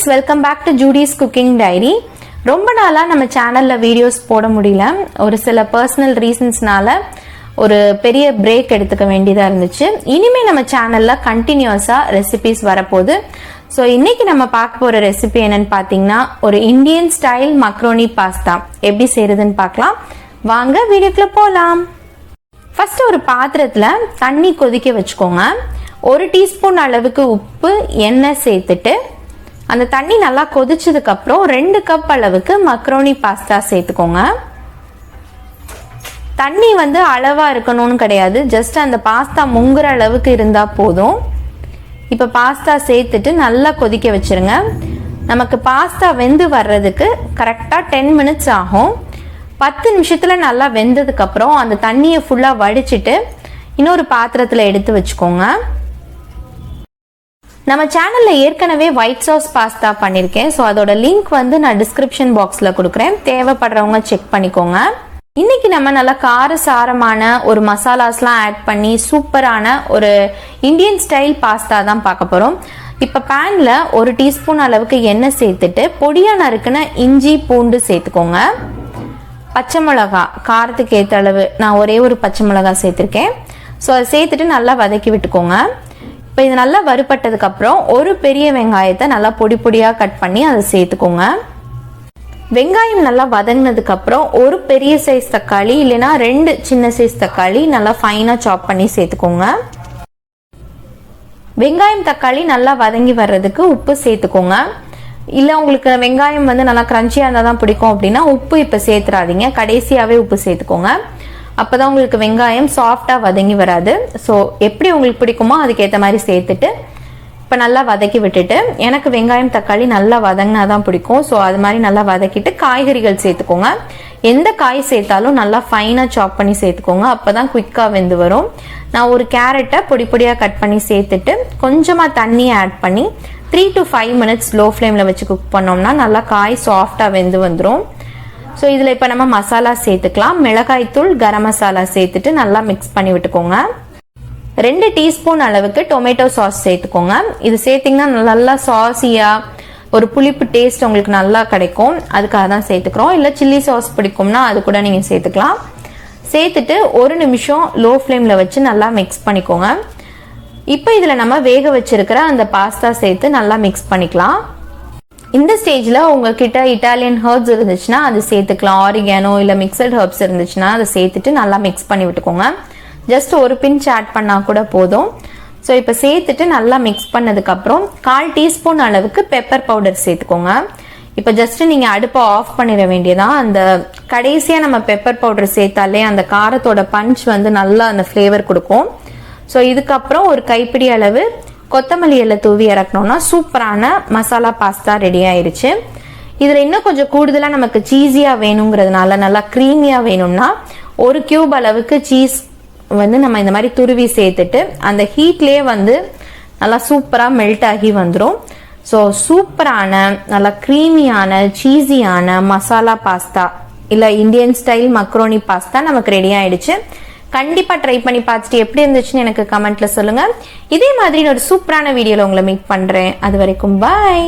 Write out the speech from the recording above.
Friends, welcome back to Judy's cooking diary. ரொம்ப நாளாக நம்ம சேனலில் வீடியோஸ் போட முடியல. ஒரு சில பர்சனல் ரீசன்ஸ்னால ஒரு பெரிய பிரேக் எடுத்துக்க வேண்டியதாக இருந்துச்சு. இனிமேல் நம்ம சேனலில் கண்டினியூஸாக ரெசிபிஸ் வரப்போகுது. ஸோ இன்னைக்கு நம்ம பார்க்க போகிற ரெசிபி என்னன்னு பார்த்தீங்கன்னா, ஒரு இந்தியன் ஸ்டைல் மக்ரோனி பாஸ்தா எப்படி செய்யறதுன்னு பார்க்கலாம். வாங்க வீடியோக்குள்ள போகலாம். ஃபர்ஸ்ட் ஒரு பாத்திரத்தில் தண்ணி கொதிக்க வச்சுக்கோங்க. 1 டீஸ்பூன் அளவுக்கு உப்பு, எண்ணெய் சேர்த்துட்டு அந்த தண்ணி நல்லா கொதிச்சதுக்கு அப்புறம் 2 கப் அளவுக்கு மக்ரோனி பாஸ்தா சேர்த்துக்கோங்க. தண்ணி அளவா இருக்கணும்னு கிடையாது, ஜஸ்ட் அந்த பாஸ்தா முங்குற அளவுக்கு இருந்தா போதும். இப்ப பாஸ்தா சேர்த்துட்டு நல்லா கொதிக்க வச்சிருங்க. நமக்கு பாஸ்தா வெந்து வர்றதுக்கு கரெக்டா 10 மினிட்ஸ் ஆகும். 10 நிமிஷத்துல நல்லா வெந்ததுக்கு அப்புறம் அந்த தண்ணியை ஃபுல்லா வடிச்சிட்டு இன்னொரு பாத்திரத்துல எடுத்து வச்சுக்கோங்க. நம்ம சேனல்ல ஏற்கனவே ஒயிட் சாஸ் பாஸ்தா பண்ணிருக்கேன். ஸோ அதோட லிங்க் நான் டிஸ்கிரிப்ஷன் பாக்ஸ்ல கொடுக்குறேன், தேவைப்படுறவங்க செக் பண்ணிக்கோங்க. இன்னைக்கு நம்ம நல்லா காரசாரமான ஒரு மசாலாஸ்லாம் ஆட் பண்ணி சூப்பரான ஒரு இந்தியன் ஸ்டைல் பாஸ்தா தான் பார்க்க போறோம். இப்ப பேன்ல 1 டீஸ்பூன் அளவுக்கு எண்ணெய் சேர்த்துட்டு பொடியா நறுக்குன இஞ்சி பூண்டு சேர்த்துக்கோங்க. பச்சை மிளகா காரத்துக்கு ஏற்ற அளவு நான் ஒரே ஒரு பச்சை மிளகா சேர்த்திருக்கேன். ஸோ அதை சேர்த்துட்டு நல்லா வதக்கி விட்டுக்கோங்க. இப்போ இது நல்லா வறுபட்டதுக்கு அப்புறம் ஒரு பெரிய வெங்காயத்தை நல்லா பொடி பொடியாக கட் பண்ணி அதை சேர்த்துக்கோங்க. வெங்காயம் நல்லா வதங்கினதுக்கு அப்புறம் ஒரு பெரிய சைஸ் தக்காளி இல்லைன்னா 2 சின்ன சைஸ் தக்காளி நல்லா ஃபைனா சாப் பண்ணி சேர்த்துக்கோங்க. வெங்காயம் தக்காளி நல்லா வதங்கி வர்றதுக்கு உப்பு சேர்த்துக்கோங்க. இல்லை உங்களுக்கு வெங்காயம் நல்லா கிரன்ச்சியாக இருந்தால் தான் பிடிக்கும் அப்படின்னா உப்பு இப்போ சேர்த்துறாதீங்க, கடைசியாகவே உப்பு சேர்த்துக்கோங்க. அப்போதான் உங்களுக்கு வெங்காயம் சாஃப்டாக வதங்கி வராது. ஸோ எப்படி உங்களுக்கு பிடிக்குமோ அதுக்கேற்ற மாதிரி சேர்த்துட்டு இப்போ நல்லா வதக்கி விட்டுட்டு, எனக்கு வெங்காயம் தக்காளி நல்லா வதங்கினா தான் பிடிக்கும். ஸோ அது மாதிரி நல்லா வதக்கிட்டு காய்கறிகள் சேர்த்துக்கோங்க. எந்த காய் சேர்த்தாலும் நல்லா ஃபைனாக சாப் பண்ணி சேர்த்துக்கோங்க, அப்போ தான் குயிக்காக வெந்து வரும். நான் ஒரு கேரட்டை பொடி பொடியாக கட் பண்ணி சேர்த்துட்டு கொஞ்சமாக தண்ணியை ஆட் பண்ணி 3 to 5 மினிட்ஸ் லோ ஃப்ளேமில் வச்சு குக் பண்ணோம்னா நல்லா காய் சாஃப்டாக வெந்து வந்துடும். ஸோ இதில் இப்போ நம்ம மசாலா சேர்த்துக்கலாம். மிளகாய்த்தூள், கரம் மசாலா சேர்த்துட்டு நல்லா மிக்ஸ் பண்ணி விட்டுக்கோங்க. 2 டீஸ்பூன் அளவுக்கு டொமேட்டோ சாஸ் சேர்த்துக்கோங்க. இது சேர்த்திங்கன்னா நல்லா சாஸியாக ஒரு புளிப்பு டேஸ்ட் உங்களுக்கு நல்லா கிடைக்கும், அதுக்காக தான் சேர்த்துக்கிறோம். இல்லை சில்லி சாஸ் பிடிக்கும்னா அது கூட நீங்கள் சேர்த்துக்கலாம். சேர்த்துட்டு 1 நிமிஷம் லோ ஃப்ளேமில் வச்சு நல்லா மிக்ஸ் பண்ணிக்கோங்க. இப்போ இதில் நம்ம வேக வச்சிருக்கிற அந்த பாஸ்தா சேர்த்து நல்லா மிக்ஸ் பண்ணிக்கலாம். இந்த ஸ்டேஜில் உங்ககிட்ட இட்டாலியன் ஹர்ப்ஸ் இருந்துச்சுன்னா அது சேர்த்துக்கலாம். ஆரிகானோ இல்லை மிக்சட் ஹர்ப்ஸ் இருந்துச்சுன்னா அதை சேர்த்துட்டு நல்லா மிக்ஸ் பண்ணி விட்டுக்கோங்க. ஜஸ்ட் ஒரு பிஞ்ச் ஆட் பண்ணால் கூட போதும். ஸோ இப்போ சேர்த்துட்டு நல்லா மிக்ஸ் பண்ணதுக்கப்புறம் 1/4 டீஸ்பூன் அளவுக்கு பெப்பர் பவுடர் சேர்த்துக்கோங்க. இப்போ ஜஸ்ட் நீங்கள் அடுப்பை ஆஃப் பண்ணிட வேண்டியதான். அந்த கடைசியாக நம்ம பெப்பர் பவுடர் சேர்த்தாலே அந்த காரத்தோட பஞ்ச் நல்லா அந்த ஃப்ளேவர் கொடுக்கும். ஸோ இதுக்கப்புறம் ஒரு கைப்பிடி அளவு கொத்தமல்லி இலை தூவி இறக்கணும்னா சூப்பரான மசாலா பாஸ்தா ரெடி ஆயிருச்சு. இதில் இன்னும் கொஞ்சம் கூடுதலாக நமக்கு சீஸியாக வேணுங்கிறதுனால, நல்லா க்ரீமியாக வேணும்னா 1 கியூப் அளவுக்கு சீஸ் நம்ம இந்த மாதிரி துருவி சேர்த்துட்டு அந்த ஹீட்லேயே நல்லா சூப்பராக மெல்ட் ஆகி வந்துடும். ஸோ சூப்பரான நல்லா க்ரீமியான சீஸியான மசாலா பாஸ்தா இல்லை இந்தியன் ஸ்டைல் மக்ரோனி பாஸ்தா நமக்கு ரெடி ஆயிடுச்சு. கண்டிப்பா ட்ரை பண்ணி பார்த்துட்டு எப்படி இருந்துச்சுன்னு எனக்கு கமெண்ட்ல சொல்லுங்க. இதே மாதிரி ஒரு சூப்பரான வீடியோல உங்களை மீட் பண்றேன். அது வரைக்கும் பாய்.